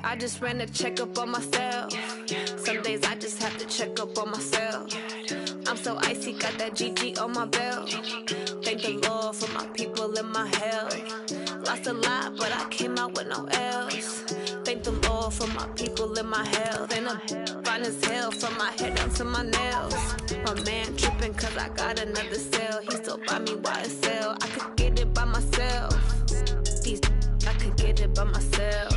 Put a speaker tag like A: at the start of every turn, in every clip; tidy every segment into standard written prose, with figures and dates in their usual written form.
A: I just ran a checkup on myself. Some days I just have to check up on myself. I'm so icy, got that GG on my belt. Thank the Lord for my people in my health. Lost a lot, but I came out with no L's. Thank the Lord for my people in my health. And I'm fine as hell from my head down to my nails. My man tripping cause I got another cell. He still buy me YSL. I could get it by myself. These I could get it by myself.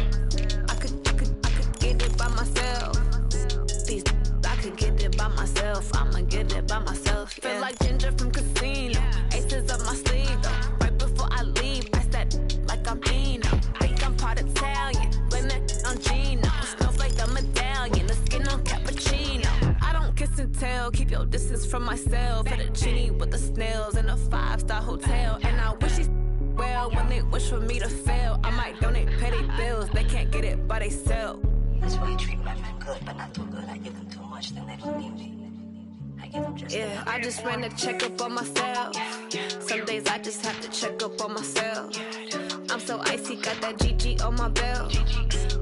A: I could get it by myself. These I could get it by myself. I'ma get it by myself. Yeah. Feel like Ginger from Casino. Aces up my sleeve though. Right before I leave, pass that like I'm Dino. Think I'm part Italian. Blame it on Gino. Snowflake the medallion. The skin on cappuccino. I don't kiss and tell. Keep your distance from myself. For the genie with the snails in a 5-star hotel. And I wish he's well when they wish for me to fail. I might donate petty bills. They can't get it by they sell.
B: That's why I treat my men good, but not too good. I give them too much, then they don't need me. I give them just
A: yeah, I just ran a checkup on myself. Some days I just have to check up on myself. I'm so icy, got that GG on my belt.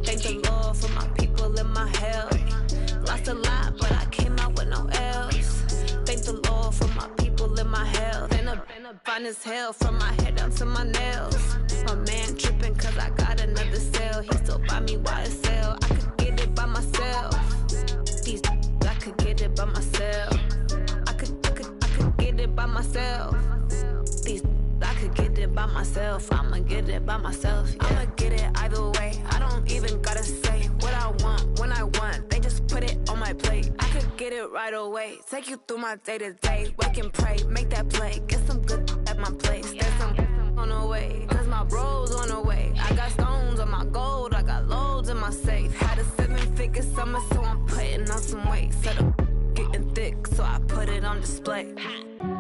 A: Thank the Lord for my people in my health. Lost a lot, but I came out with no L's. Thank the Lord for my people in my health. And I'm fine as hell from my head down to my nails. My man tripping cause I got another cell. He still buy me YSL. I could get it by myself. These I could get it by myself. I could get it by myself. These I could get it by myself. I'ma get it by myself. Yeah. I'ma get it either way. I don't even gotta say what I want when I want. They just put it on my plate. I could get it right away. Take you through my day to day. Wake and pray, make that play. Get some good at my place. There's some on the way. Cause my bro's on the way. I got stones on my gold. I got loads in my safe. Had a 7-figure summer, so I'm putting on some weight. Set up getting thick, so I put it on display.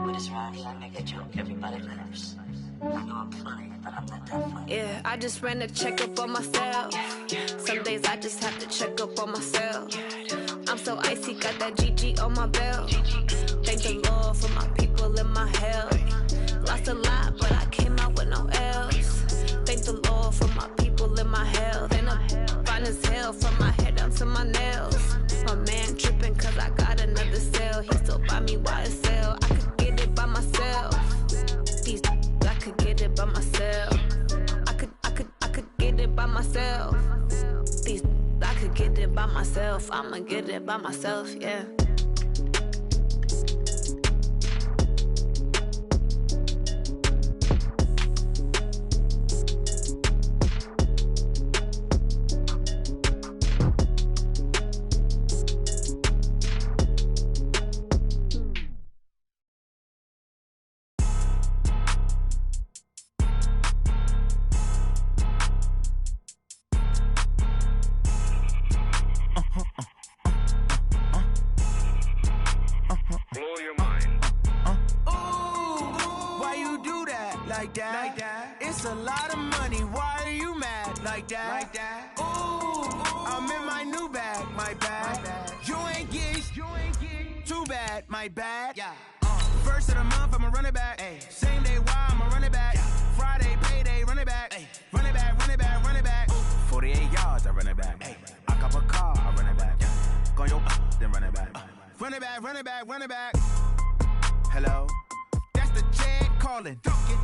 B: With this rhyme, I make a joke, everybody laughs. I know I'm funny, but I'm not that funny.
A: Yeah, I just ran a checkup on myself. Some days I just have to check up on myself. I'm so icy, got that GG on my belt. Thank the Lord for my people in my health. Lost a lot, but I came out with no L's. Thank the Lord for my people in my health. And I'm fine as hell from my head down to my nails. My man tripping cause I got another cell. He still buy me YSL. I could get it by myself. These I could get it by myself. I could get it by myself. These I could get it by myself. I'ma get it by myself, yeah.
C: It's a lot of money, why are you mad like that? Ooh, I'm in my new bag, my bad. You ain't getting too bad, my bad. Yeah. First of the month, I'ma run it back. Ay. Same day, why I'ma run it back. Yeah. Friday, payday, run it back. Ay. Run it back, run it back, run it back. 48 yards, I run it back. Ay. I cop a car, I run it back. Yeah. Go yo, then run it back. Run it back, run it back, run it back. Hello, that's the check calling.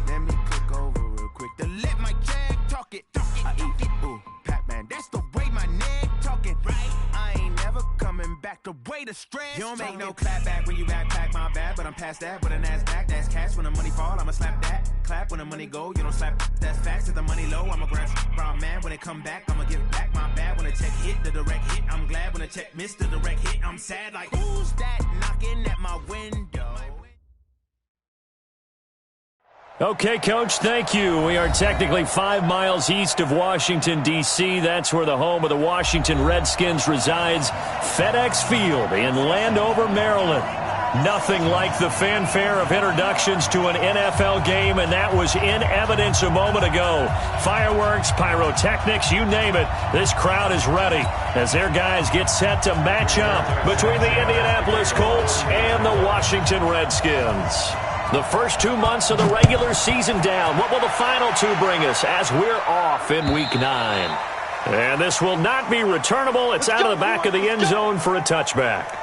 C: Let me click over real quick to let my check talk it. I eat it, ooh, Pac-Man, that's the way my neck talking. Right, I ain't never coming back the way the stress. You don't make no clap back when you backpack, my bad, but I'm past that. With a NASDAQ, that's cash. When the money fall, I'ma slap that. Clap when the money go, you don't slap. That's facts. If the money low, I'ma grab brown man. When it come back, I'ma give back my bad. When the check hit, the direct hit, I'm glad. When the check missed, the direct hit, I'm sad. Like, who's that knocking at my window?
D: Okay, Coach, thank you. We are technically 5 miles east of Washington, D.C. That's where the home of the Washington Redskins resides, FedEx Field in Landover, Maryland. Nothing like the fanfare of introductions to an NFL game, and that was in evidence a moment ago. Fireworks, pyrotechnics, you name it. This crowd is ready as their guys get set to match up between the Indianapolis Colts and the Washington Redskins. The first 2 months of the regular season down. What will the final 2 bring us as we're off in Week 9? And this will not be returnable. It's out of the back of the end zone for a touchback.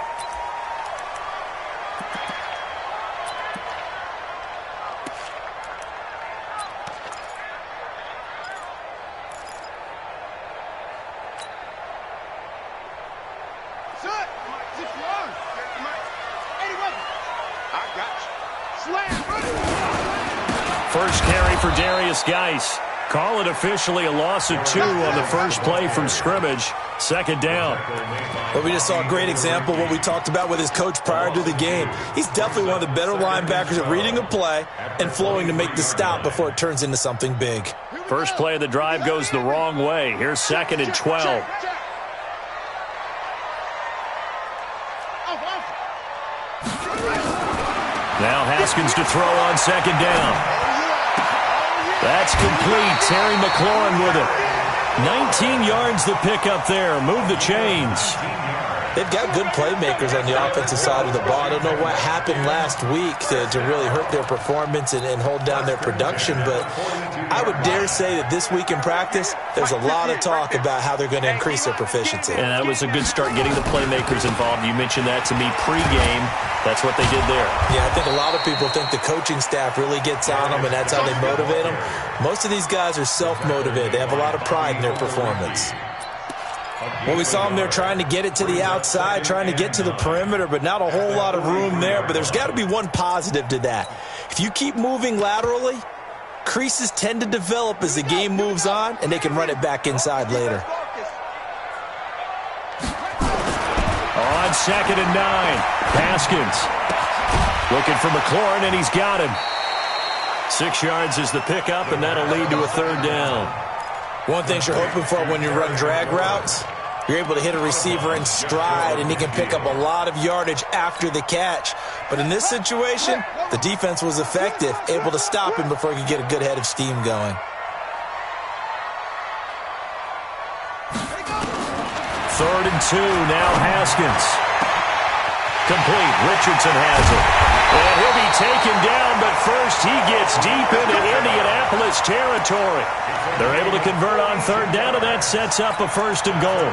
D: First carry for Darius Geis. Call it officially a loss of 2 on the first play from scrimmage. Second down.
E: Well, we just saw a great example of what we talked about with his coach prior to the game. He's definitely one of the better linebackers at reading a play and flowing to make the stop before it turns into something big.
D: First play of the drive goes the wrong way. Here's 2nd and 12. Now Haskins to throw on 2nd down. That's complete. Terry McLaurin with it. 19 yards the pickup there. Move the chains.
E: They've got good playmakers on the offensive side of the ball. I don't know what happened last week to really hurt their performance and hold down their production, but I would dare say that this week in practice, there's a lot of talk about how they're going to increase their proficiency.
D: And that was a good start getting the playmakers involved. You mentioned that to me pregame. That's what they did there.
E: Yeah, I think a lot of people think the coaching staff really gets on them, and that's how they motivate them. Most of these guys are self-motivated. They have a lot of pride in their performance. Well, we saw them there trying to get it to the outside, trying to get to the perimeter, but not a whole lot of room there. But there's got to be one positive to that. If you keep moving laterally, creases tend to develop as the game moves on, and they can run it back inside later.
D: On 2nd and 9, Haskins looking for McLaurin, and he's got him. 6 yards is the pickup, and that'll lead to a 3rd down.
E: One thing you're hoping for when you run drag routes, you're able to hit a receiver in stride, and he can pick up a lot of yardage after the catch. But in this situation, the defense was effective, able to stop him before he could get a good head of steam going.
D: 3rd and 2, now Haskins. Complete. Richardson has it. And he'll be taken down, but first he gets deep into Indianapolis territory. They're able to convert on 3rd down, and that sets up a 1st and goal.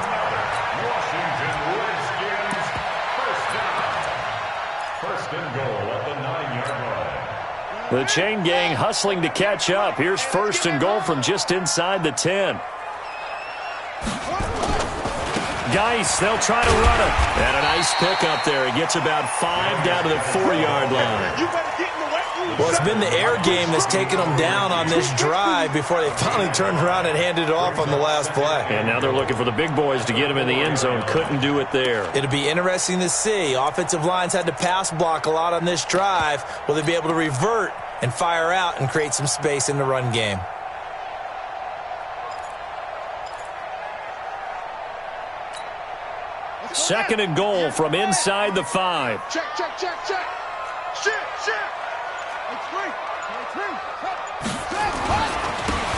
F: First and goal at the 9-yard line.
D: The chain gang hustling to catch up. Here's 1st and goal from just inside the 10. Geis, they'll try to run it. And a nice pickup there. He gets about 5 down to the 4-yard line.
E: Well, it's been the air game that's taken them down on this drive before they finally turned around and handed it off on the last play.
D: And now they're looking for the big boys to get him in the end zone. Couldn't do it there.
E: It'll be interesting to see. Offensive lines had to pass block a lot on this drive. Will they be able to revert and fire out and create some space in the run game?
D: Second and goal from inside the 5.
C: Check.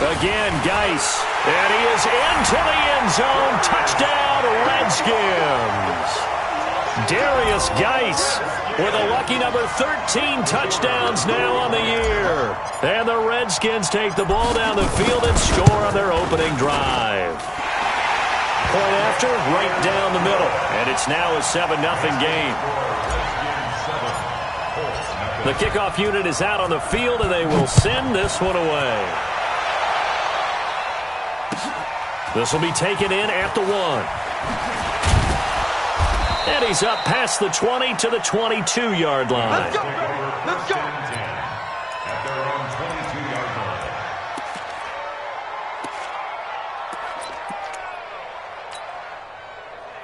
D: Again, Geis. And he is into the end zone. Touchdown, Redskins. Darius Geis with a lucky number 13 touchdowns now on the year. And the Redskins take the ball down the field and score on their opening drive. Point after, right down the middle. And it's now a 7-0 game. The kickoff unit is out on the field, and they will send this one away. This will be taken in at the 1. And he's up past the 20 to the 22-yard line.
C: Let's go.
F: At their own 22-yard line.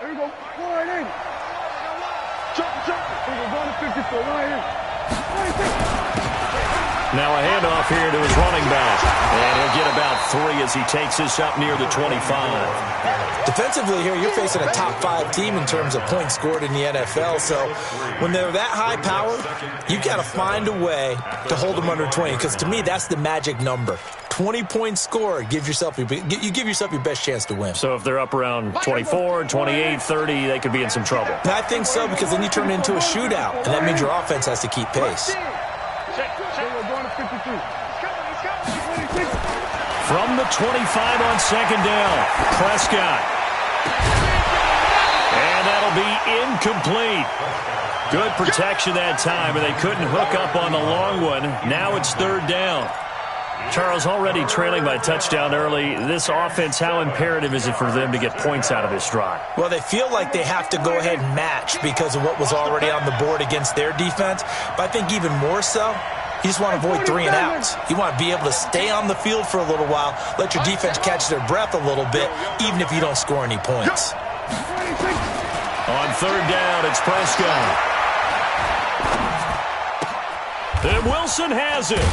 C: There you go. Go right in. Jump. There you go. 54. Right in.
D: Now a handoff here to his running back. And he'll get about 3 as he takes this up near the 25.
E: Defensively here, you're facing a top 5 team in terms of points scored in the NFL. So when they're that high powered, you got to find a way to hold them under 20. Because to me, that's the magic number. 20 points scored, you give yourself your best chance to win.
D: So if they're up around 24, 28, 30, they could be in some trouble.
E: And I think so, because then you turn it into a shootout, and that means your offense has to keep pace.
D: From the 25 on second down, Prescott. And that'll be incomplete. Good protection that time, and they couldn't hook up on the long one. Now it's third down. Charles, already trailing by a touchdown early. This offense, how imperative is it for them to get points out of this drive?
E: Well, they feel like they have to go ahead and match because of what was already on the board against their defense. But I think even more so, you just want to avoid 3 and outs. You want to be able to stay on the field for a little while, let your defense catch their breath a little bit, even if you don't score any points.
D: On third down, it's Prescott. And Wilson has it.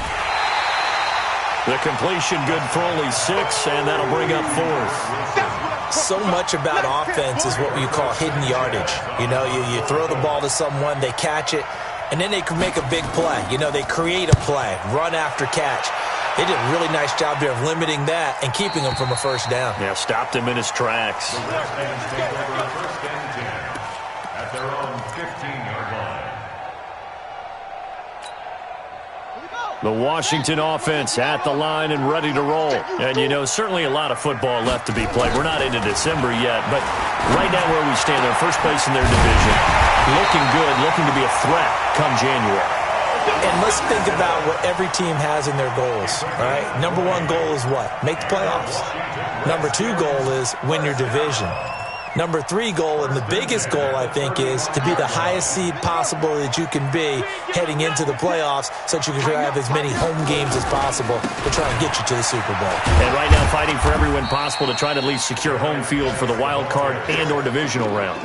D: The completion good for only 6, and that'll bring up 4th.
E: So much about offense is what you call hidden yardage. You know, you throw the ball to someone, they catch it, and then they can make a big play. You know, they create a play, run after catch. They did a really nice job there of limiting that and keeping him from a first down.
D: Yeah, stopped him in his tracks.
F: At their own 15-yard line.
D: The Washington offense at the line and ready to roll. And, you know, certainly a lot of football left to be played. We're not into December yet, but right now where we stand, they're first place in their division. Looking good, looking to be a threat come January.
E: And let's think about what every team has in their goals, all right? Number 1 goal is what? Make the playoffs. Number 2 goal is win your division. Number 3 goal, and the biggest goal, I think, is to be the highest seed possible that you can be heading into the playoffs so that you can have as many home games as possible to try and get you to the Super Bowl.
D: And right now fighting for every win possible to try to at least secure home field for the wild card and or divisional round.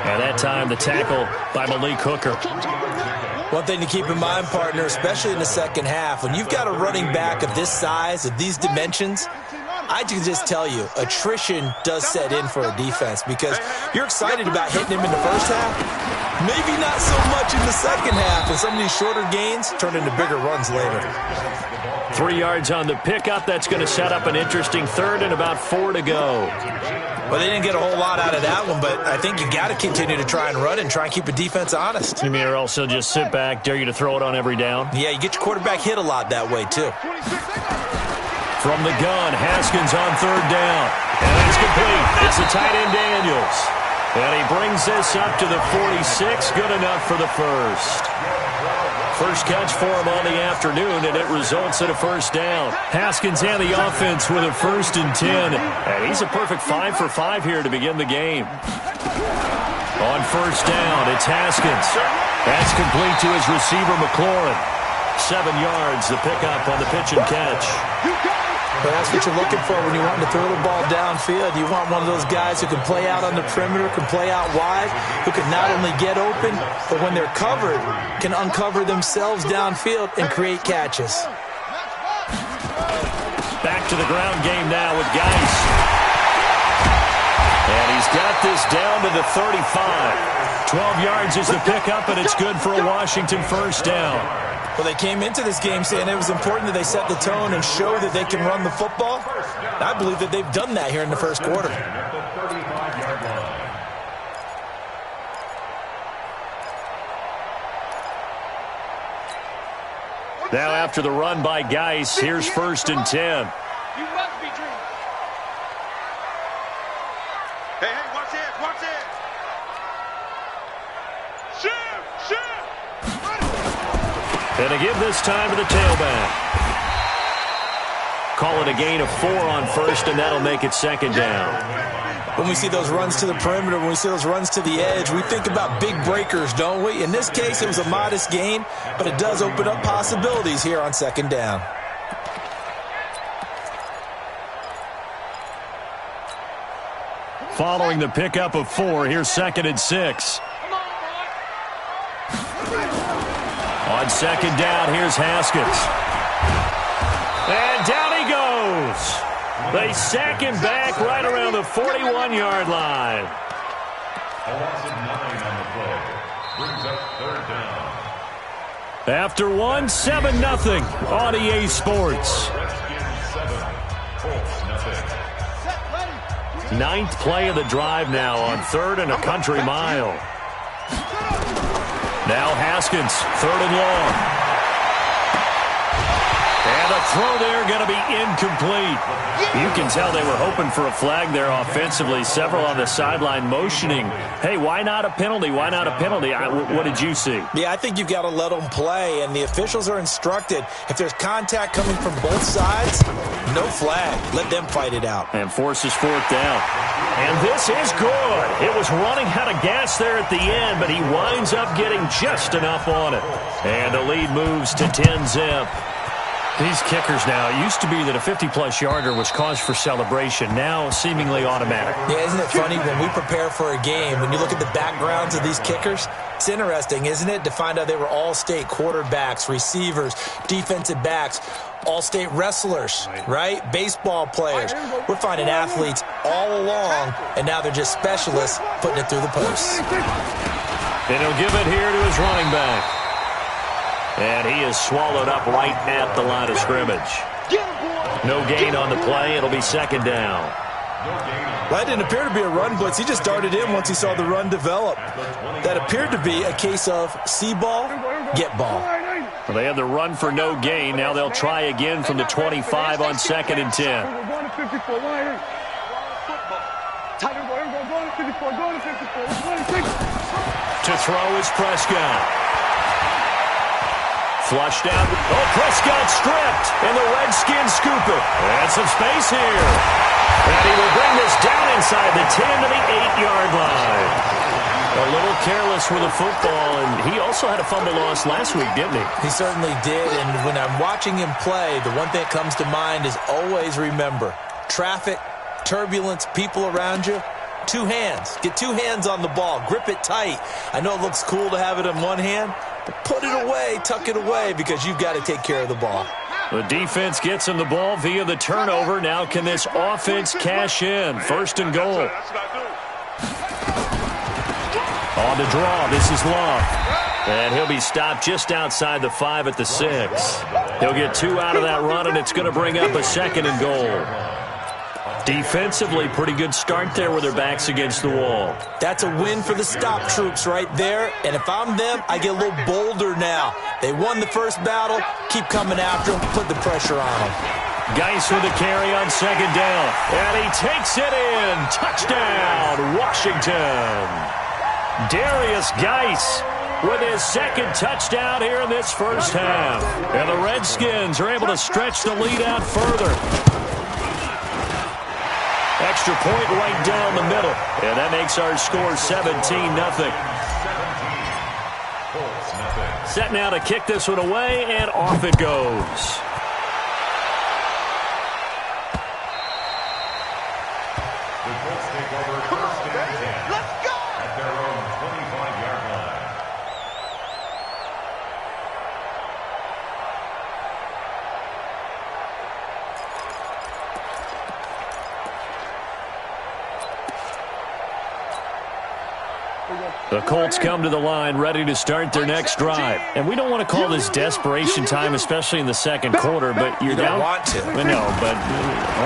D: At that time, the tackle by Malik Hooker.
E: One thing to keep in mind, partner, especially in the second half, when you've got a running back of this size, of these dimensions, I can just tell you, attrition does set in for a defense because you're excited about hitting him in the first half. Maybe not so much in the second half, and some of these shorter gains turn into bigger runs later.
D: 3 yards on the pickup. That's going to set up an interesting third and about 4 to go.
E: Well, they didn't get a whole lot out of that one, but I think you got to continue to try and run and try and keep a defense honest.
D: You mean or also just sit back, dare you to throw it on every down?
E: Yeah, you get your quarterback hit a lot that way, too.
D: From the gun, Haskins on third down. And that's complete. It's the tight end Daniels. And he brings this up to the 46. Good enough for the first. First catch for him on the afternoon, and it results in a first down. Haskins and the offense with a 1st and 10. And he's a perfect 5 for 5 here to begin the game. On first down, it's Haskins. That's complete to his receiver, McLaurin. 7 yards, the pickup on the pitch and catch.
E: But that's what you're looking for when you want to throw the ball downfield. You want one of those guys who can play out on the perimeter, can play out wide, who can not only get open, but when they're covered, can uncover themselves downfield and create catches.
D: Back to the ground game now with Geis. And he's got this down to the 35. 12 yards is the pickup, and it's good for a Washington first down.
E: Well, they came into this game saying it was important that they set the tone and show that they can run the football. I believe that they've done that here in the first quarter.
D: Now after the run by Geis, here's 1st and 10.
G: Hey, watch this, watch this.
D: And to give this time to the tailback. Call it a gain of 4 on first, and that'll make it 2nd down.
E: When we see those runs to the perimeter, when we see those runs to the edge, we think about big breakers, don't we? In this case, it was a modest gain, but it does open up possibilities here on 2nd down.
D: Following the pickup of 4, here's 2nd and 6. On 2nd down, here's Haskins. And down he goes. They sack him back right around the 41-yard line.
F: A loss of 9 on the play. Brings up 3rd down.
D: After 1, 7-0 on EA Sports.
F: Redskins 7, Colts 0.
D: 9th play of the drive now on 3rd and a country mile. Now Haskins, 3rd and long. And the throw there going to be incomplete. You can tell they were hoping for a flag there offensively. Several on the sideline motioning, hey, why not a penalty? Why not a penalty? What did you see?
E: Yeah, I think you've got to let them play, and the officials are instructed, if there's contact coming from both sides, no flag. Let them fight it out.
D: And forces fourth down. And this is good. It was running out of gas there at the end, but he winds up getting just enough on it. And the lead moves to 10-zip. These kickers now, it used to be that a 50-plus yarder was cause for celebration, now seemingly automatic.
E: Yeah, isn't it funny when we prepare for a game, when you look at the backgrounds of these kickers, it's interesting, isn't it, to find out they were all-state quarterbacks, receivers, defensive backs, all-state wrestlers, right? Baseball players. We're finding athletes all along, and now they're just specialists putting it through the posts.
D: And he'll give it here to his running back. And he is swallowed up right at the line of scrimmage. No gain on the play. It'll be second down.
E: That didn't appear to be a run blitz. He just darted in once he saw the run develop. That appeared to be a case of see ball, get ball.
D: Well, they had the run for no gain. Now they'll try again from the 25 on 2nd and 10. To throw is Prescott. Flushed out. Oh, Prescott stripped. And the Redskins scoop it. And some space here. And he will bring this down inside the 10 to the 8-yard line. A little careless with the football, and he also had a fumble loss last week, didn't he?
E: He certainly did, and when I'm watching him play, the one thing that comes to mind is always remember, traffic, turbulence, people around you, 2 hands. Get 2 hands on the ball. Grip it tight. I know it looks cool to have it in one hand, but put it away, tuck it away, because you've got to take care of the ball.
D: The defense gets him the ball via the turnover. Now can this offense cash in? 1st and goal. On the draw, this is Love. And he'll be stopped just outside the 5 at the 6. He'll get 2 out of that run, and it's going to bring up a 2nd and goal. Defensively, pretty good start there with their backs against the wall.
E: That's a win for the stop troops right there. And if I'm them, I get a little bolder now. They won the first battle. Keep coming after them. Put the pressure on them.
D: Geis with a carry on 2nd down. And he takes it in. Touchdown, Washington. Darius Geis with his 2nd touchdown here in this first half. And the Redskins are able to stretch the lead out further. Extra point right down the middle. And that makes our score 17-0. Set now to kick this one away, and off it goes.
F: The Colts take over 1st and 10. Let's go! At their own 25-yard line.
D: The Colts come to the line ready to start their next drive. And we don't want to call this desperation time, especially in the 2nd quarter, but you're down.
E: You don't want to.
D: No, but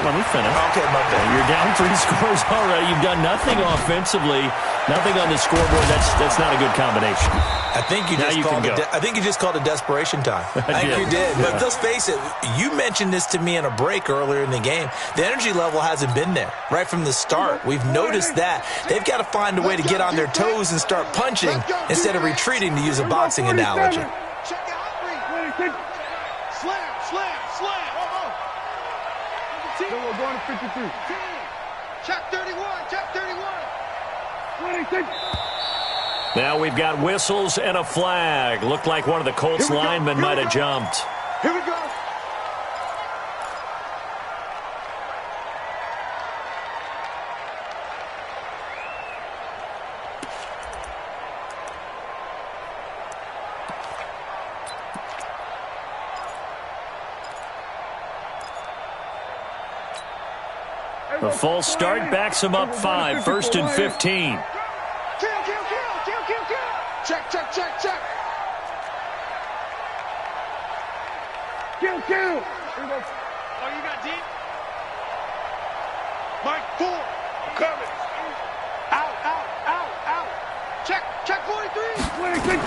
D: let me finish.
E: Okay, my bad.
D: You're down 3 scores already. You've done nothing offensively, nothing on the scoreboard. That's not a good combination.
E: I think you just called it desperation time. I think you did. But let's face it, you mentioned this to me in a break earlier in the game. The energy level hasn't been there right from the start. We've noticed that. They've got to find a way to get on their toes and start punching instead of retreating, to use a boxing analogy.
G: Check out 3. Slam, slam, slam.
H: We're going to 53.
G: Check 31, check 31.
H: 26.
D: Now we've got whistles and a flag. Looked like one of the Colts linemen might have jumped.
H: Here we go.
D: The false start backs him up 5, 1st and 15.
G: Kill. Check.
H: Kill.
G: Oh, you got deep? Mike, 4. I'm coming. Out. Check 43.
H: 26.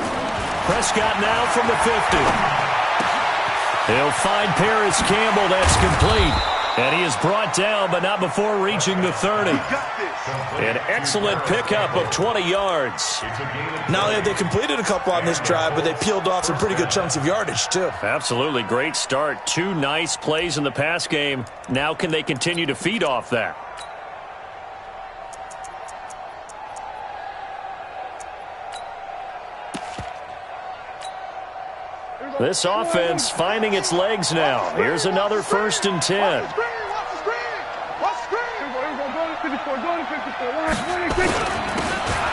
D: Prescott now from the 50. He'll find Paris Campbell. That's complete. And he is brought down, but not before reaching the 30. An excellent pickup of 20 yards.
E: Not only have they completed a couple on this drive, but they peeled off some pretty good chunks of yardage, too.
D: Absolutely. Great start. 2 nice plays in the pass game. Now can they continue to feed off that? This offense finding its legs now. Here's another 1st and 10.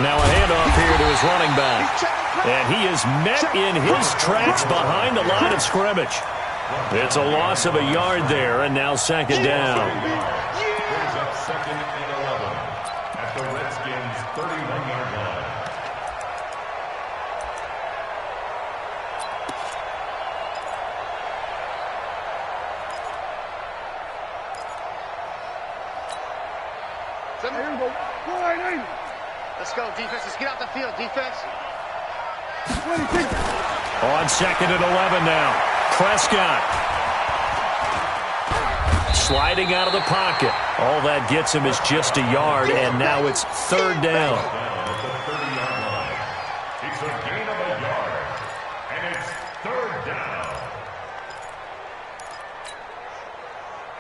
D: Now a handoff here to his running back. And he is met in his tracks behind the line of scrimmage. It's a loss of a yard there, and now 2nd down.
F: Brings up 2nd and 11 at the Redskins' 31-yard line.
G: Let's go, defense. Let's get out the field, defense.
D: On 2nd and 11 now. Prescott. Sliding out of the pocket. All that gets him is just a yard, and now it's 3rd down.
F: At the 30-yard line. It's a gain of a yard, and it's 3rd down.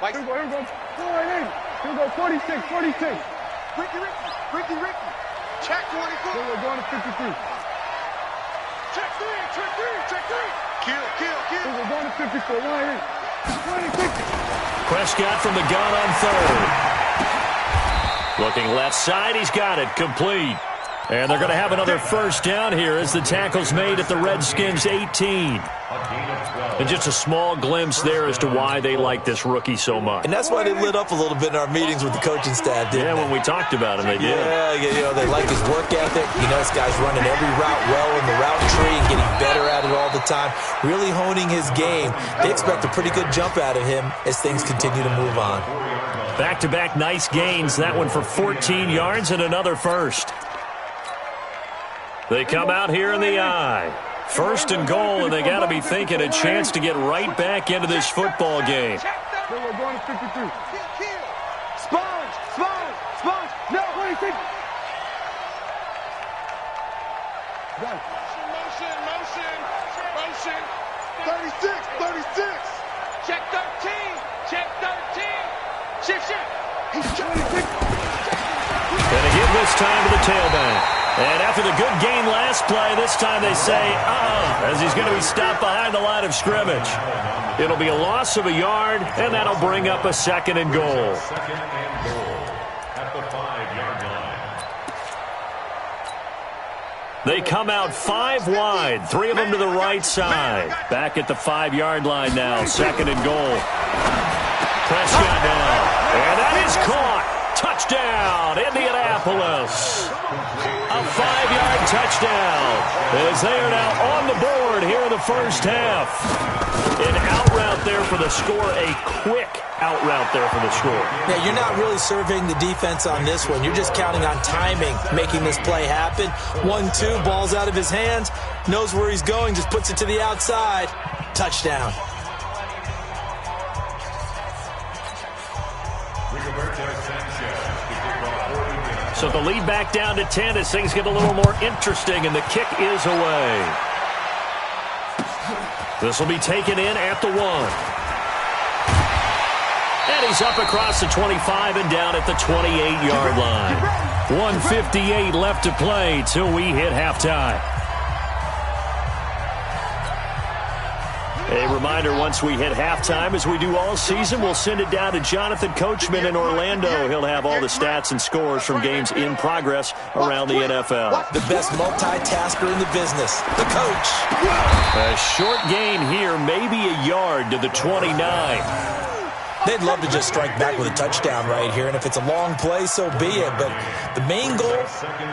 G: Here we go. 46. Ricky. Check 24. We're going to 53. Check 3. Kill. We're going to 54. 26.
D: Prescott from the gun on 3rd. Looking left side. He's got it. Complete. And they're going to have another 1st down here as the tackle's made at the Redskins' 18. And just a small glimpse there as to why they like this rookie so much.
E: And that's why they lit up a little bit in our meetings with the coaching staff, didn't they?
D: When we talked about him, they did.
E: Yeah, they like his work ethic. This guy's running every route well in the route tree and getting better at it all the time, really honing his game. They expect a pretty good jump out of him as things continue to move on.
D: Back-to-back nice gains. That one for 14 yards and another 1st. They come out here in the eye. 1st and goal, and they got to be thinking a chance to get right back into this football game.
G: We're going to 52. Sponge. No, 26. Motion. 36. Check 13. Shift. He's 26.
D: And again this time to the tailback. And after the good gain last play, this time they say, as he's going to be stopped behind the line of scrimmage. It'll be a loss of a yard, and that'll bring up a 2nd and goal.
F: 2nd and goal at the 5-yard line.
D: They come out 5 wide, 3 of them to the right side. Back at the 5-yard line now, 2nd and goal. Prescott down, and that is caught. Touchdown, Indianapolis. A 5-yard touchdown as they are now on the board here in the 1st half. An out route there for the score, a quick out route there for the score.
E: Yeah, you're not really surveying the defense on this one. You're just counting on timing, making this play happen. 1-2, ball's out of his hands, knows where he's going, just puts it to the outside. Touchdown.
D: So the lead back down to 10 as things get a little more interesting, and the kick is away. This will be taken in at the 1. And he's up across the 25 and down at the 28-yard line. 1:58 left to play till we hit halftime. A reminder, once we hit halftime, as we do all season, we'll send it down to Jonathan Coachman in Orlando. He'll have all the stats and scores from games in progress around the NFL.
E: The best multitasker in the business, the coach.
D: A short gain here, maybe a yard to the 29.
E: They'd love to just strike back with a touchdown right here, and if it's a long play, so be it. But the main goal,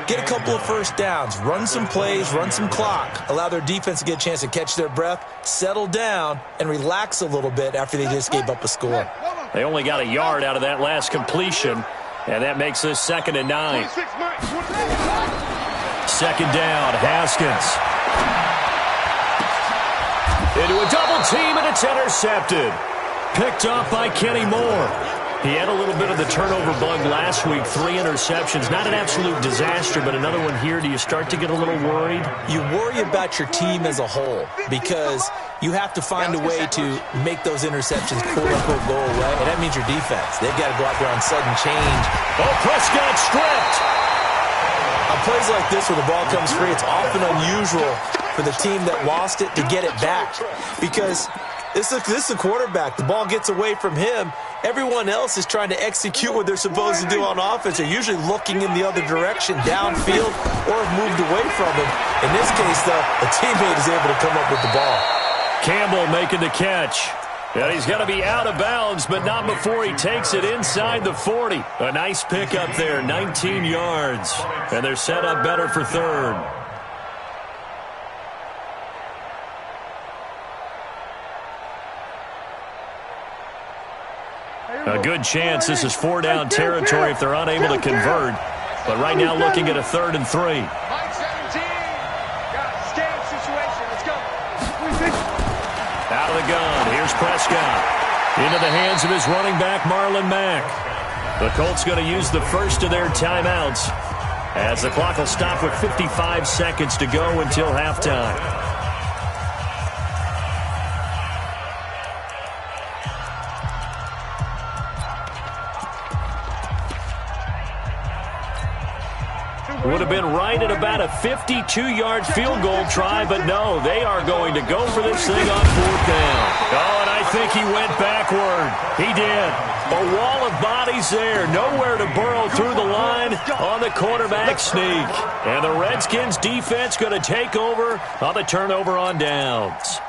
E: get a couple of 1st downs, run some plays, run some clock, allow their defense to get a chance to catch their breath, settle down, and relax a little bit after they just gave up a score.
D: They only got a yard out of that last completion, and that makes this 2nd and 9. 2nd down, Haskins. Into a double team, and it's intercepted. Picked off by Kenny Moore. He had a little bit of the turnover bug last week, 3 interceptions. Not an absolute disaster, but another one here. Do you start to get a little worried?
E: You worry about your team as a whole because you have to find a way to make those interceptions quote-unquote go away, and that means your defense. They've got to go out there on sudden change.
D: Oh, Prescott stripped.
E: On plays like this where the ball comes free, it's often unusual for the team that lost it to get it back because this is the quarterback. The ball gets away from him. Everyone else is trying to execute what they're supposed to do on offense. They're usually looking in the other direction, downfield, or have moved away from him. In this case, though, a teammate is able to come up with the ball.
D: Campbell making the catch. And he's got to be out of bounds, but not before he takes it inside the 40. A nice pickup there, 19 yards. And they're set up better for third. A good chance this is 4-down territory if they're unable to convert. But right now looking at a 3rd and 3.
G: Mike 17. Got a scam situation. Let's go.
D: Out of the gun. Here's Prescott. Into the hands of his running back, Marlon Mack. The Colts going to use the first of their timeouts as the clock will stop with 55 seconds to go until halftime. Would have been right at about a 52-yard field goal try, but no, they are going to go for this thing on 4th down. Oh, and I think he went backward. He did. A wall of bodies there. Nowhere to burrow through the line on the quarterback sneak. And the Redskins defense going to take over on the turnover on downs.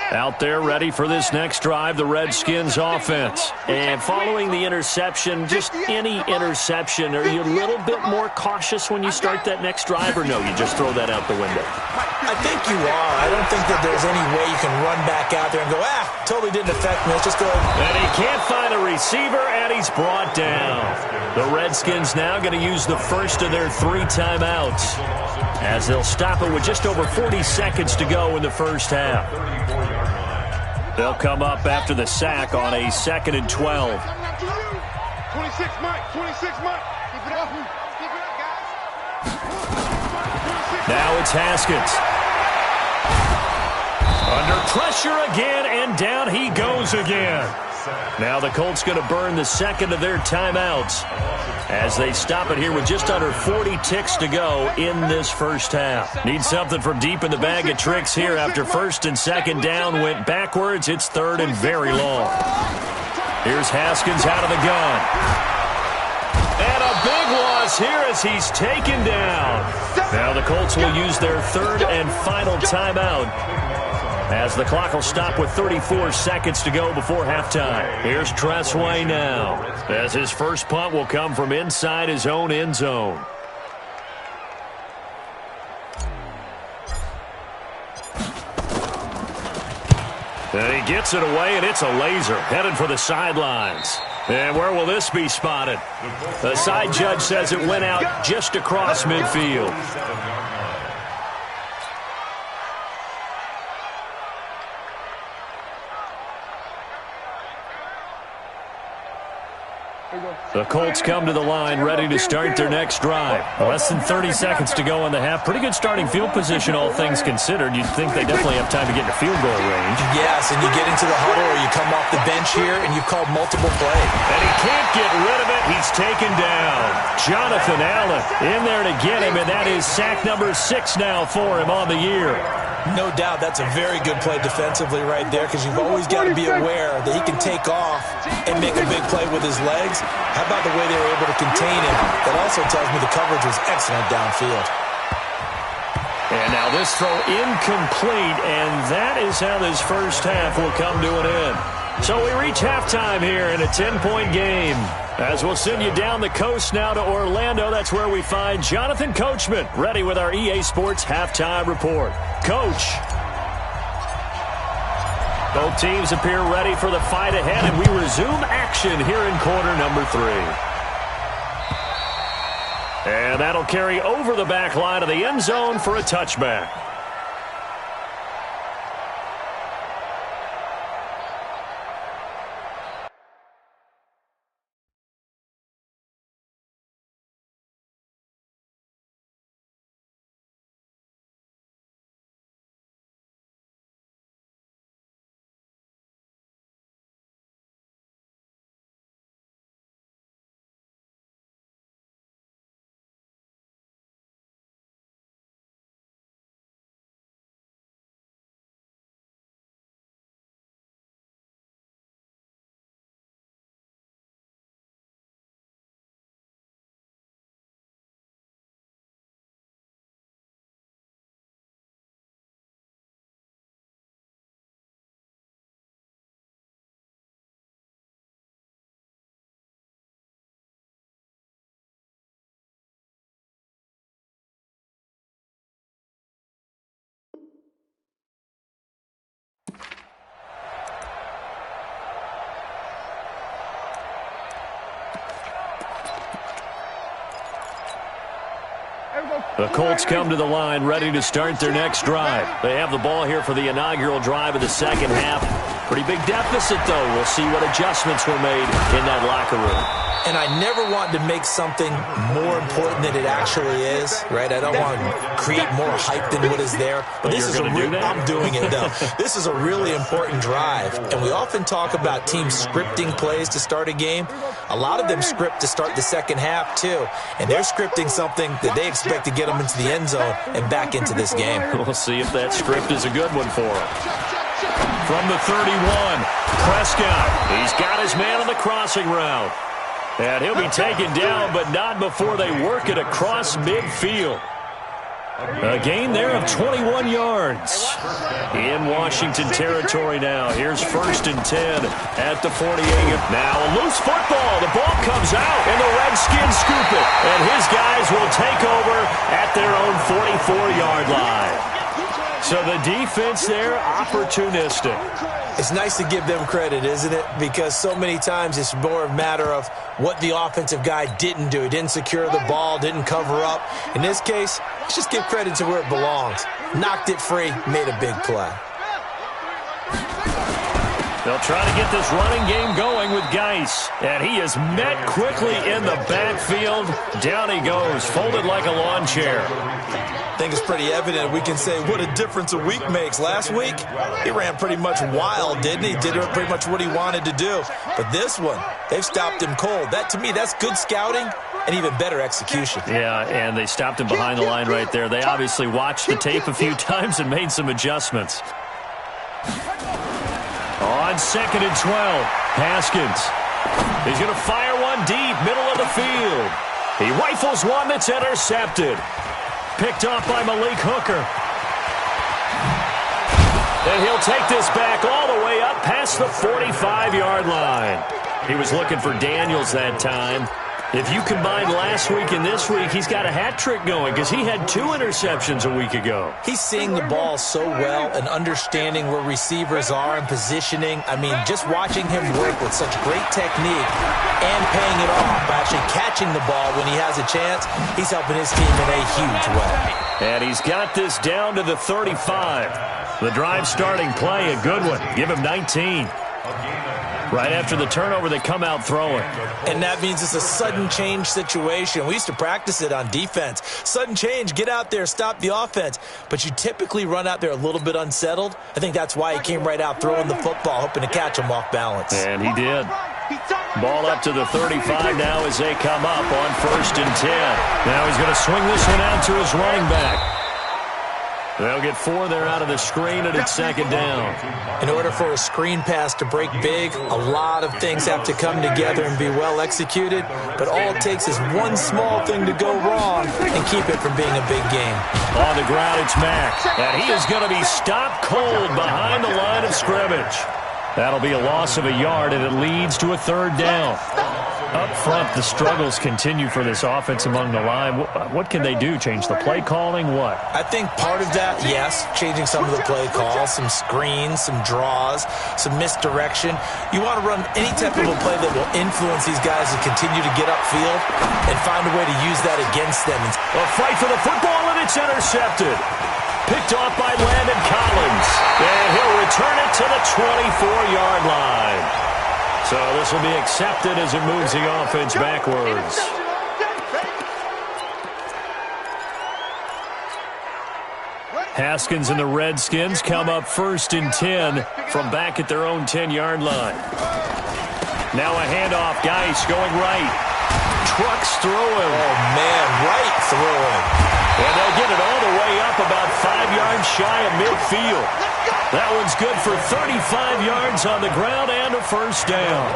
D: Out there ready for this next drive, the Redskins offense. And following the interception, just any interception, are you a little bit more cautious when you start that next drive, or no, you just throw that out the window?
E: I think you are. I don't think that there's any way you can run back out there and go, totally didn't affect me. Let's just go.
D: And he can't find a receiver, and he's brought down. The Redskins now going to use the first of their 3 timeouts as they'll stop it with just over 40 seconds to go in the first half. They'll come up after the sack on a 2nd and 12.
G: 26, Mike. 26, Mike. Keep it up. Keep it up, guys.
D: Now it's Haskins. Under pressure again, and down he goes again. Now the Colts going to burn the second of their timeouts as they stop it here with just under 40 ticks to go in this first half. Need something from deep in the bag of tricks here after 1st and 2nd down went backwards. It's 3rd and very long. Here's Haskins out of the gun. And a big loss here as he's taken down. Now the Colts will use their 3rd and final timeout as the clock will stop with 34 seconds to go before halftime. Here's Tressway now as his first punt will come from inside his own end zone. And he gets it away, and it's a laser headed for the sidelines. And where will this be spotted? The side judge says it went out just across midfield. The Colts come to the line ready to start their next drive. Less than 30 seconds to go in the half. Pretty good starting field position, all things considered. You'd think they definitely have time to get into field goal range.
E: Yes, and you get into the huddle or you come off the bench here and you've called multiple plays.
D: And he can't get rid of it. He's taken down. Jonathan Allen in there to get him, and that is sack number 6 now for him on the year.
E: No doubt that's a very good play defensively right there because you've always got to be aware that he can take off and make a big play with his legs. How about the way they were able to contain him? That also tells me the coverage was excellent downfield.
D: And now this throw incomplete, and that is how this first half will come to an end. So we reach halftime here in a 10-point game. As we'll send you down the coast now to Orlando, that's where we find Jonathan Coachman, ready with our EA Sports Halftime Report. Coach. Both teams appear ready for the fight ahead, and we resume action here in quarter number 3. And that'll carry over the back line of the end zone for a touchback. The Colts come to the line ready to start their next drive. They have the ball here for the inaugural drive of the second half. Pretty big deficit, though. We'll see what adjustments were made in that locker room.
E: And I never want to make something more important than it actually is, right? I don't want to create more hype than what is there. But this is I'm doing it, though. This is a really important drive. And we often talk about teams scripting plays to start a game. A lot of them script to start the second half, too. And they're scripting something that they expect to get them into the end zone and back into this game.
D: We'll see if that script is a good one for them. From the 31, Prescott. He's got his man on the crossing route. And he'll be taken down, but not before they work it across midfield. A gain there of 21 yards. In Washington territory now. Here's 1st and 10 at the 48. Now a loose football. The ball comes out, and the Redskins scoop it. And his guys will take over at their own 44-yard line. So the defense there, opportunistic.
E: It's nice to give them credit, isn't it? Because so many times it's more a matter of what the offensive guy didn't do. He didn't secure the ball, didn't cover up. In this case, let's just give credit to where it belongs. Knocked it free, made a big play.
D: They'll try to get this running game going with Geis. And he is met quickly in the backfield. Down he goes, folded like a lawn chair.
E: I think it's pretty evident. We can say what a difference a week makes. Last week, he ran pretty much wild, didn't he? Did pretty much what he wanted to do. But this one, they've stopped him cold. That, to me, that's good scouting and even better execution.
D: Yeah, and they stopped him behind the line right there. They obviously watched the tape a few times and made some adjustments. On 2nd and 12, Haskins. He's going to fire one deep, middle of the field. He rifles one that's intercepted. Picked off by Malik Hooker. And he'll take this back all the way up past the 45-yard line. He was looking for Daniels that time. If you combine last week and this week, he's got a hat trick going because he had 2 interceptions a week ago.
E: He's seeing the ball so well and understanding where receivers are and positioning. I mean, just watching him work with such great technique and paying it off by actually catching the ball when he has a chance, he's helping his team in a huge way.
D: And he's got this down to the 35. The drive starting play, a good one. Give him 19. Right after the turnover, they come out throwing.
E: And that means it's a sudden change situation. We used to practice it on defense. Sudden change, get out there, stop the offense. But you typically run out there a little bit unsettled. I think that's why he came right out throwing the football, hoping to catch him off balance.
D: And he did. Ball up to the 35 now as they come up on 1st and 10. Now he's going to swing this one out to his running back. They'll get 4 there out of the screen, and it's 2nd down.
E: In order for a screen pass to break big, a lot of things have to come together and be well executed. But all it takes is one small thing to go wrong and keep it from being a big game.
D: On the ground, it's Mack. And he is going to be stopped cold behind the line of scrimmage. That'll be a loss of a yard, and it leads to a 3rd down. Up front, the struggles continue for this offense among the line. What can they do? Change the play calling? What?
E: I think part of that, yes, changing some of the play calls, some screens, some draws, some misdirection. You want to run any type of a play that will influence these guys to continue to get upfield and find a way to use that against them.
D: A fight for the football, and it's intercepted. Picked off by Landon Collins. And he'll return it to the 24-yard line. So this will be accepted as it moves the offense backwards. Haskins and the Redskins come up 1st and 10 from back at their own 10-yard line. Now a handoff. Geis going right. Trucks throwing.
E: Oh, man, right throwing.
D: And they'll get it all the way up about 5 yards shy of midfield. That one's good for 35 yards on the ground and a first down.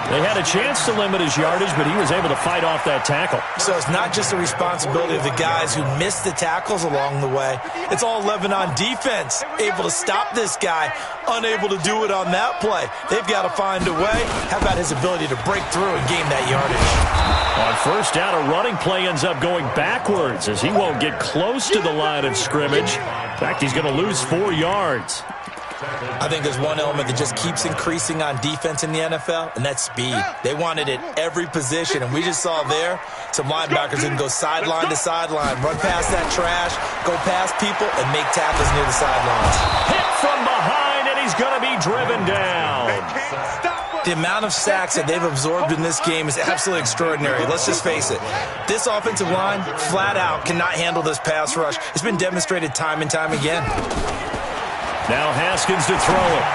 D: They had a chance to limit his yardage, but he was able to fight off that tackle.
E: So it's not just the responsibility of the guys who missed the tackles along the way. It's all 11 on defense, able to stop this guy, unable to do it on that play. They've got to find a way. How about his ability to break through and gain that yardage?
D: On first down, a running play ends up going backwards as he won't get close to the line of scrimmage. In fact, he's going to lose 4 yards.
E: I think there's one element that just keeps increasing on defense in the NFL, and that's speed. They want it at every position, and we just saw there some linebackers who can go sideline to sideline, run past that trash, go past people, and make tackles near the sidelines.
D: Hit from behind, and he's going to be driven down.
E: The amount of sacks that they've absorbed in this game is absolutely extraordinary. Let's just face it. This offensive line, flat out, cannot handle this pass rush. It's been demonstrated time and time again.
D: Now Haskins to throw it.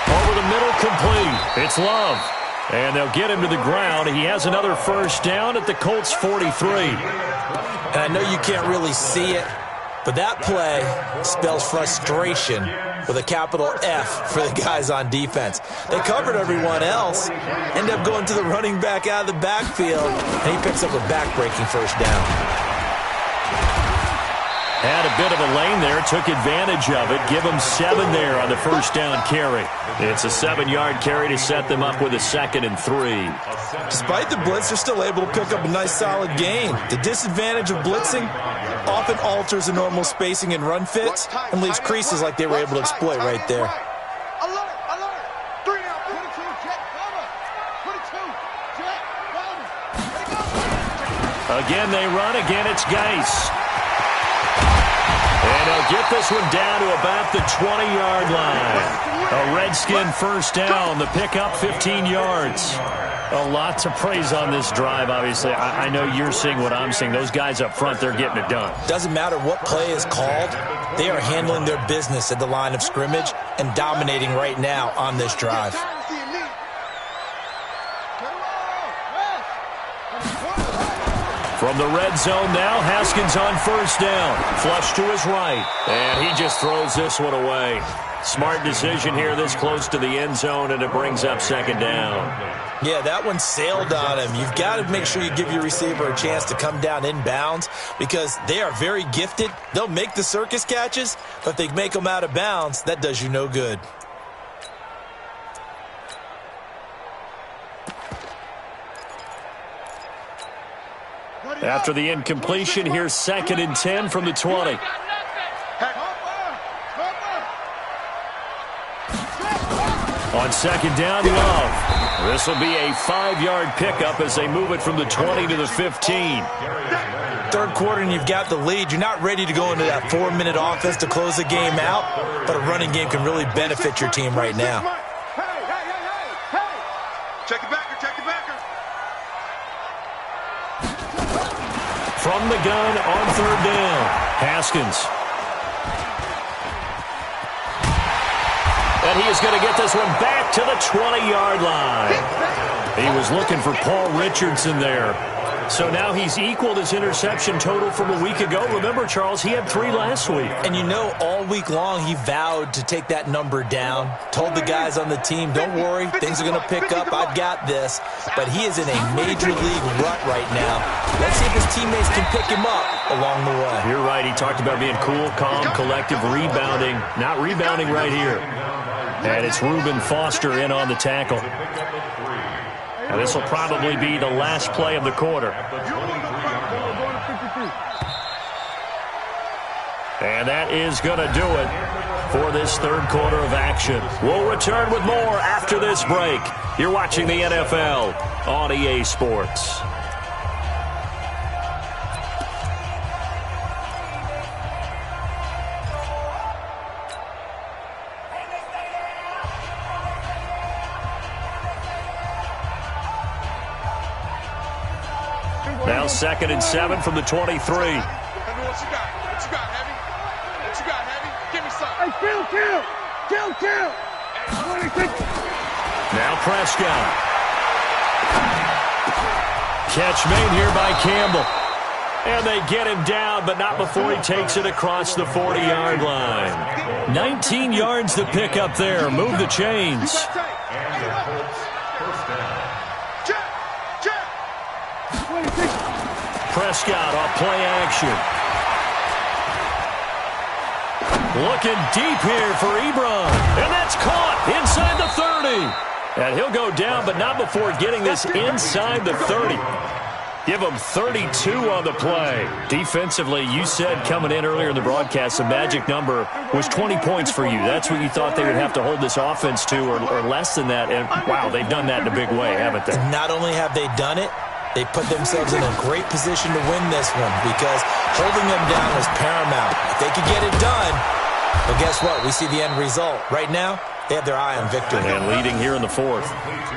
D: Over the middle, complete. It's Love. And they'll get him to the ground. He has another first down at the Colts 43.
E: And I know you can't really see it, but that play spells frustration with a capital F for the guys on defense. They covered everyone else, end up going to the running back out of the backfield, and he picks up a back-breaking first down.
D: Had a bit of a lane there, took advantage of it. Give them 7 there on the first down carry. It's a 7-yard carry to set them up with a 2nd and 3.
E: Despite the blitz, they're still able to pick up a nice solid gain. The disadvantage of blitzing often alters the normal spacing and run fits and leaves creases like they were able to exploit right there.
D: Again, they run. Again, it's Geis. And they'll get this one down to about the 20-yard line. A Redskin first down. The pickup 15 yards. A lot to praise on this drive, obviously. I know you're seeing what I'm seeing. Those guys up front, they're getting it done.
E: Doesn't matter what play is called. They are handling their business at the line of scrimmage and dominating right now on this drive.
D: From the red zone now, Haskins on first down. Flush to his right. And he just throws this one away. Smart decision here this close to the end zone, and it brings up 2nd down.
E: Yeah, that one sailed on him. You've got to make sure you give your receiver a chance to come down inbounds because they are very gifted. They'll make the circus catches, but if they make them out of bounds, that does you no good.
D: After the incompletion, here's 2nd and 10 from the 20. On 2nd down, Love. This will be a 5-yard pickup as they move it from the 20 to the 15.
E: Third quarter and you've got the lead. You're not ready to go into that 4-minute offense to close the game out, but a running game can really benefit your team right now.
G: Check the backer, check the backer.
D: From the gun on 3rd down, Haskins. And he is going to get this one back to the 20-yard line. He was looking for Paul Richardson there. So now he's equaled his interception total from a week ago. Remember, Charles, he had 3 last week.
E: And you know, all week long he vowed to take that number down. Told the guys on the team, don't worry, things are going to pick up. I've got this. But he is in a major league rut right now. Let's see if his teammates can pick him up along the way.
D: You're right. He talked about being cool, calm, collective, rebounding. Not rebounding right here. And it's Reuben Foster in on the tackle. And this will probably be the last play of the quarter. And that is going to do it for this third quarter of action. We'll return with more after this break. You're watching the NFL on EA Sports. Now 2nd and 7 from the 23.
G: What you got? What you got, Heavy? What you got, Heavy? Give me something.
C: Kill.
D: Now Prescott. Catch made here by Campbell. And they get him down, but not before he takes it across the 40-yard line. 19 yards to pick up there. Move the chains. Prescott off play action. Looking deep here for Ebron. And that's caught inside the 30. And he'll go down, but not before getting this inside the 30. Give him 32 on the play. Defensively, you said coming in earlier in the broadcast, the magic number was 20 points for you. That's what you thought they would have to hold this offense to, or less than that. And, wow, they've done that in a big way, haven't they?
E: Not only have they done it, they put themselves in a great position to win this one because holding them down was paramount. If they could get it done, well, guess what? We see the end result. Right now, they have their eye on victory.
D: And leading here in the fourth.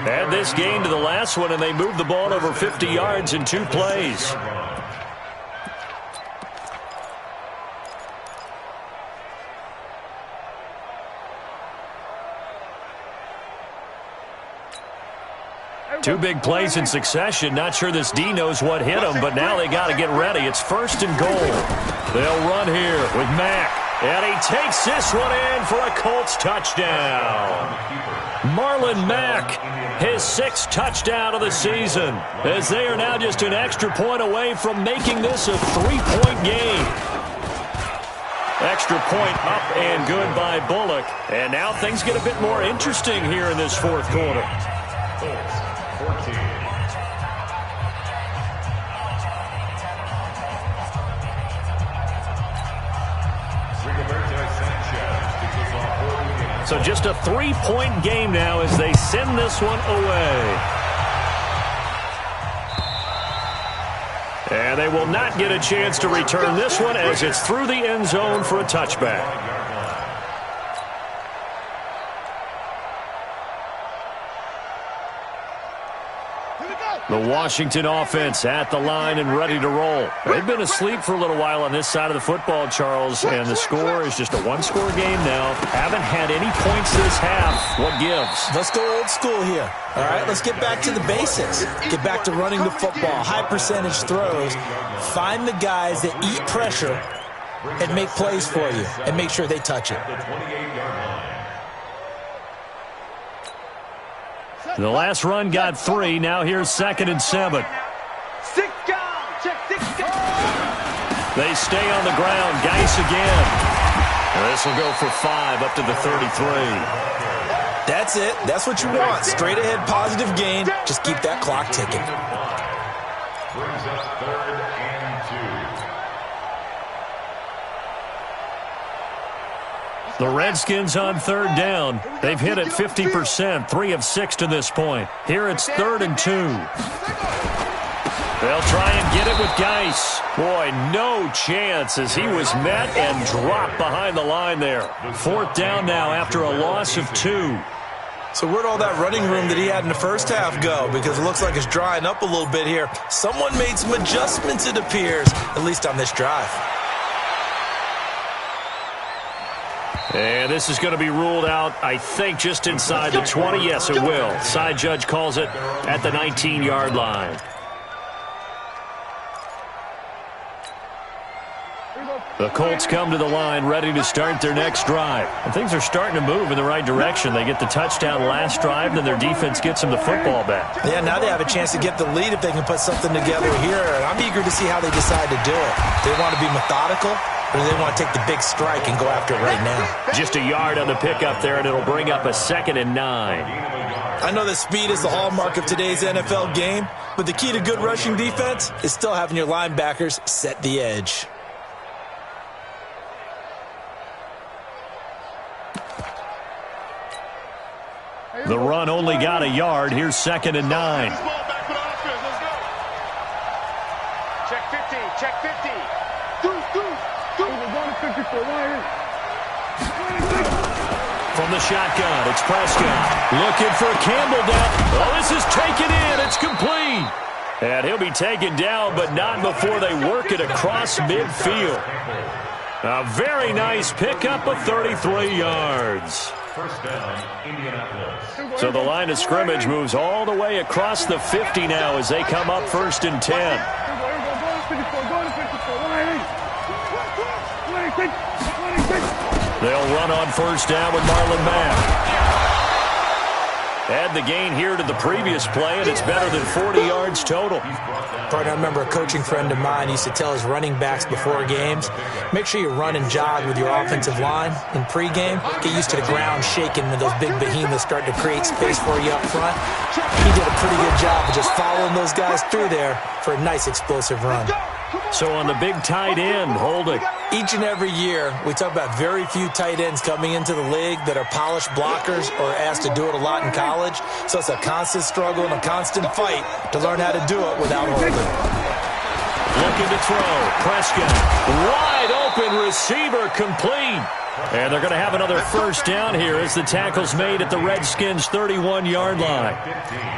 D: Add this game to the last one, and they moved the ball over 50 yards in 2 plays. Two big plays in succession. Not sure this D knows what hit him, but now they got to get ready. It's 1st and goal. They'll run here with Mack. And he takes this one in for a Colts touchdown. Marlon Mack, his 6th touchdown of the season, as they are now just an extra point away from making this a 3-point game. Extra point up and good by Bullock. And now things get a bit more interesting here in this fourth quarter.
F: Colts 14.
D: So just a 3-point game now as they send this one away. And they will not get a chance to return this one as it's through the end zone for a touchback. The Washington offense at the line and ready to roll. They've been asleep for a little while on this side of the football, Charles, and the score is just a one-score game now. Haven't had any points this half. What gives?
E: Let's go old school here. All right, let's get back to the basics. Get back to running the football, high-percentage throws. Find the guys that eat pressure and make plays for you and make sure they touch it.
D: The last run got 3. Now here's 2nd and 7.
C: 6 down. Check 6 down.
D: They stay on the ground. Geis again. This will go for 5 up to the 33.
E: That's it. That's what you want. Straight ahead, positive gain. Just keep that clock ticking.
F: Brings up 3rd and 2.
D: The Redskins on 3rd down. They've hit it 50%, 3 of 6 to this point. Here it's 3rd and 2. They'll try and get it with Geis. Boy, no chance as he was met and dropped behind the line there. 4th down now after a loss of 2.
E: So where'd all that running room that he had in the first half go? Because it looks like it's drying up a little bit here. Someone made some adjustments, it appears, at least on this drive.
D: And this is going to be ruled out, I think, just inside the 20. Yes, it will. Side judge calls it at the 19-yard line. The Colts come to the line ready to start their next drive. And things are starting to move in the right direction. They get the touchdown last drive, then their defense gets them the football back.
E: Yeah, now they have a chance to get the lead if they can put something together here. And I'm eager to see how they decide to do it. They want to be methodical, or do they want to take the big strike and go after it right now?
D: Just a yard on the pickup there, and it'll bring up a 2nd and 9.
E: I know that speed is the hallmark of today's NFL game, but the key to good rushing defense is still having your linebackers set the edge.
D: The run only got a yard. Here's 2nd and 9.
G: Check 15, check 15. We're going to 54.
D: From the shotgun, it's Prescott. Looking for Campbell down. Oh, this is taken in. It's complete. And he'll be taken down, but not before they work it across midfield. A very nice pickup of 33 yards.
F: First down, Indianapolis.
D: So the line of scrimmage moves all the way across the 50 now as they come up 1st and 10. They'll run on 1st down with Marlon Mack. Add the gain here to the previous play, and it's better than 40 yards total.
E: Partner, I remember a coaching friend of mine used to tell his running backs before games, make sure you run and jog with your offensive line in pregame. Get used to the ground shaking when those big behemoths start to create space for you up front. He did a pretty good job of just following those guys through there for a nice explosive run.
D: So on the big tight end, Holding.
E: Each and every year, we talk about very few tight ends coming into the league that are polished blockers or asked to do it a lot in college. So it's a constant struggle and a constant fight to learn how to do it without holding.
D: Looking to throw. Prescott. Wide open receiver complete. And they're going to have another 1st down here as the tackle's made at the Redskins' 31-yard line.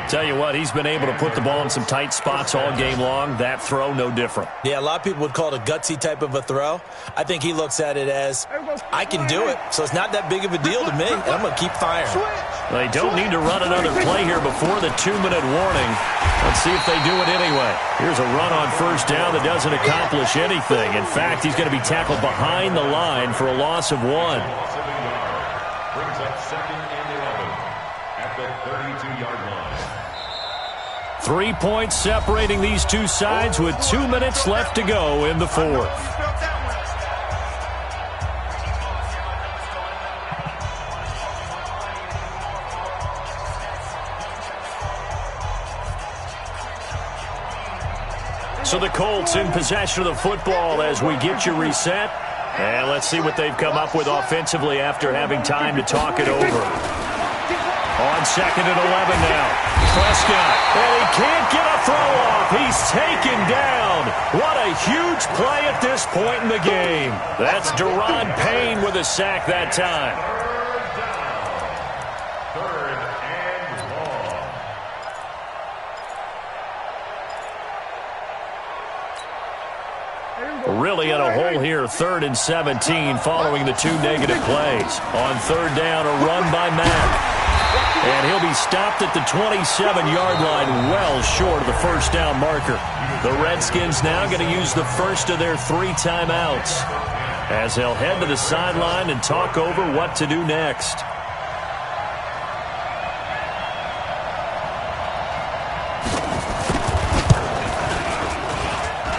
D: Tell you what, he's been able to put the ball in some tight spots all game long. That throw, no different.
E: Yeah, a lot of people would call it a gutsy type of a throw. I think he looks at it as, I can do it, so it's not that big of a deal to me, and I'm going to keep firing.
D: They don't need to run another play here before the 2-minute warning. Let's see if they do it anyway. Here's a run on 1st down that doesn't accomplish anything. In fact, he's going to be tackled behind the line for a loss of 1.
F: Loss of a yard. Brings up 2nd and 11 at the 32-yard line.
D: 3 points separating these two sides with 2 minutes left to go in the 4th. So the Colts in possession of the football as we get you reset. And let's see what they've come up with offensively after having time to talk it over. On 2nd and 11 now. Prescott. And he can't get a throw off. He's taken down. What a huge play at this point in the game. That's Deron Payne with a sack that time. Really in a hole here, 3rd and 17 following the 2 negative plays. On 3rd down, a run by Mack. And he'll be stopped at the 27-yard line, well short of the 1st down marker. The Redskins now going to use the first of their 3 timeouts as they'll head to the sideline and talk over what to do next.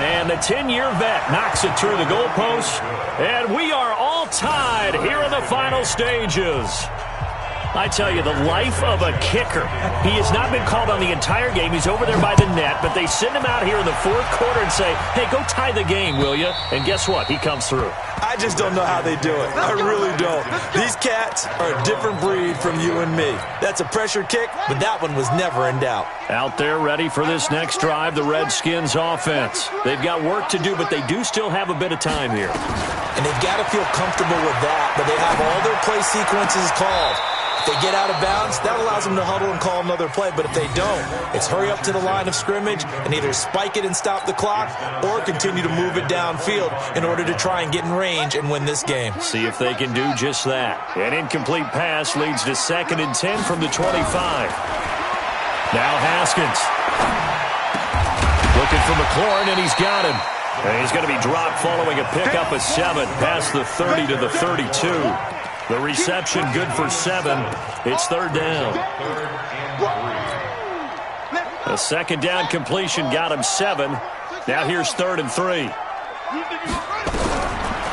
D: And the 10-year vet knocks it through the goalpost. And we are all tied here in the final stages. I tell you, the life of a kicker. He has not been called on the entire game. He's over there by the net, but they send him out here in the 4th quarter and say, hey, go tie the game, will you? And guess what? He comes through.
E: I just don't know how they do it. I really don't. These cats are a different breed from you and me. That's a pressure kick, but that one was never in doubt.
D: Out there ready for this next drive, the Redskins offense. They've got work to do, but they do still have a bit of time here.
E: And they've got to feel comfortable with that, but they have all their play sequences called. If they get out of bounds, that allows them to huddle and call another play. But if they don't, it's hurry up to the line of scrimmage and either spike it and stop the clock or continue to move it downfield in order to try and get in range and win this game.
D: See if they can do just that. An incomplete pass leads to 2nd and 10 from the 25. Now Haskins. Looking for McLaurin, and he's got him. And he's going to be dropped following a pickup of 7 past the 30 to the 32. The reception good for 7. It's 3rd down. A 2nd down completion got him 7. Now here's 3rd and 3.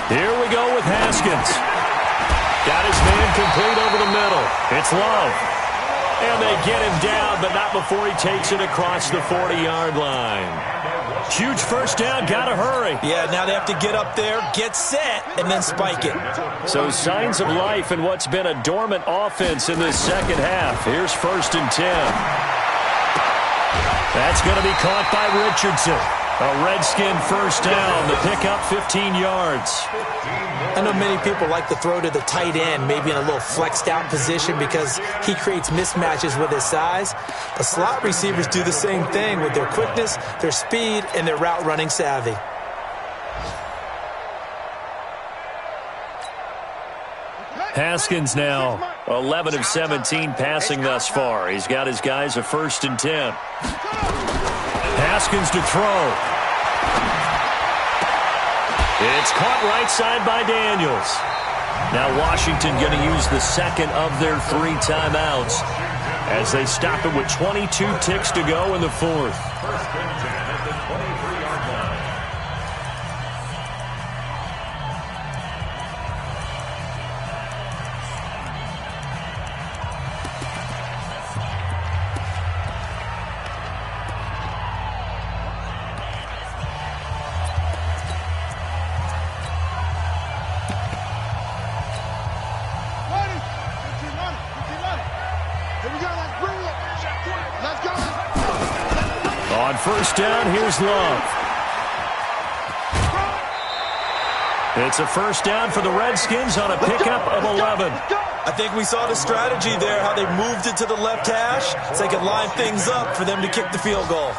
D: Here we go with Haskins. Got his man complete over the middle. It's Love. And they get him down, but not before he takes it across the 40-yard line. Huge first down, gotta hurry.
E: Yeah, now they have to get up there, get set, and then spike it.
D: So signs of life in what's been a dormant offense in this second half. Here's 1st and 10. That's going to be caught by Richardson. A Redskin first down. The pickup 15 yards.
E: I know many people like to throw to the tight end, maybe in a little flexed out position because he creates mismatches with his size. But slot receivers do the same thing with their quickness, their speed, and their route running savvy.
D: Haskins now 11 of 17 passing thus far. He's got his guys a 1st and 10. Haskins to throw. It's caught right side by Daniels. Now Washington going to use the second of their 3 timeouts as they stop it with 22 ticks to go in the 4th.
F: 1st and 10 at the 23-yard line.
D: On 1st down, here's Love. It's a 1st down for the Redskins on a pickup of 11.
E: I think we saw the strategy there, how they moved it to the left hash so they could line things up for them to kick the field goal.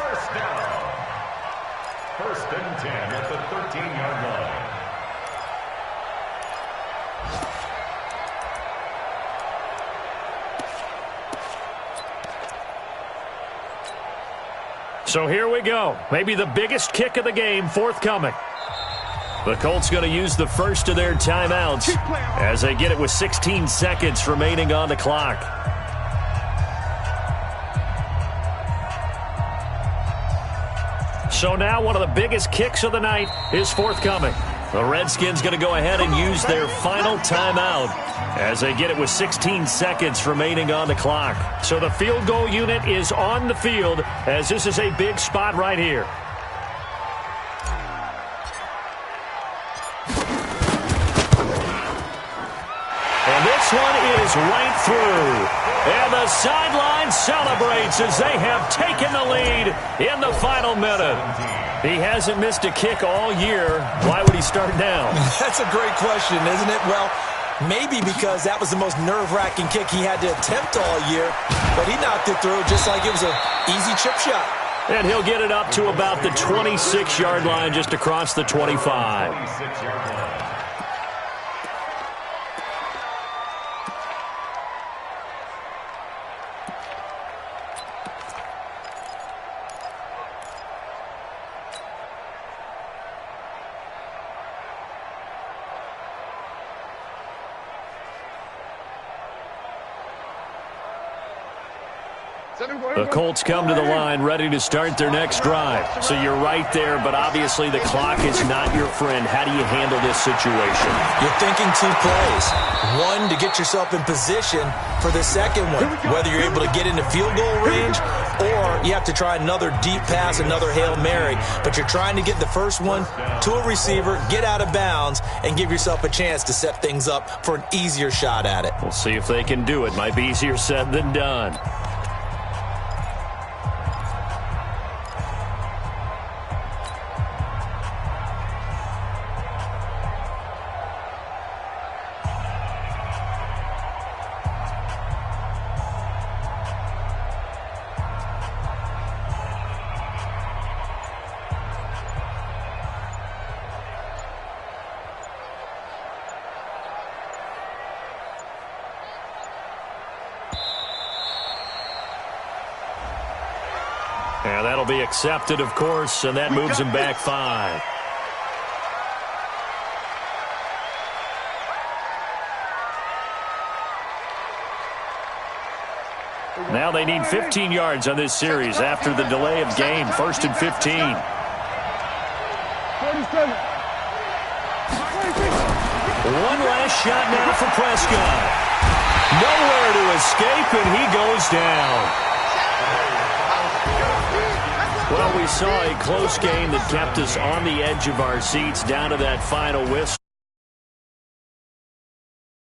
F: 1st and 10 at the 13-yard line.
D: So here we go. Maybe the biggest kick of the game forthcoming. The Colts going to use the first of their timeouts as they get it with 16 seconds remaining on the clock. So now one of the biggest kicks of the night is forthcoming. The Redskins going to go ahead and use their final timeout as they get it with 16 seconds remaining on the clock. So the field goal unit is on the field as this is a big spot right here. And this one is right through. And the sideline celebrates as they have taken the lead in the final minute. He hasn't missed a kick all year. Why would he start now?
E: That's a great question, isn't it? Well, maybe because that was the most nerve-wracking kick he had to attempt all year, but he knocked it through just like it was an easy chip shot.
D: And he'll get it up to about the 26-yard line, just across the 25.
F: 26-yard line.
D: The Colts come to the line ready to start their next drive. So you're right there, but obviously the clock is not your friend. How do you handle this situation?
E: You're thinking 2 plays. One, to get yourself in position for the second one, whether you're able to get into field goal range or you have to try another deep pass, another Hail Mary. But you're trying to get the first one to a receiver, get out of bounds, and give yourself a chance to set things up for an easier shot at it.
D: We'll see if they can do it. Might be easier said than done. And that'll be accepted, of course, and that moves him back 5. Now they need 15 yards on this series after the delay of game. 1st and 15.
G: 47.
D: One last shot now for Prescott. Nowhere to escape, and he goes down. Well, we saw a close game that kept us on the edge of our seats down to that final whistle.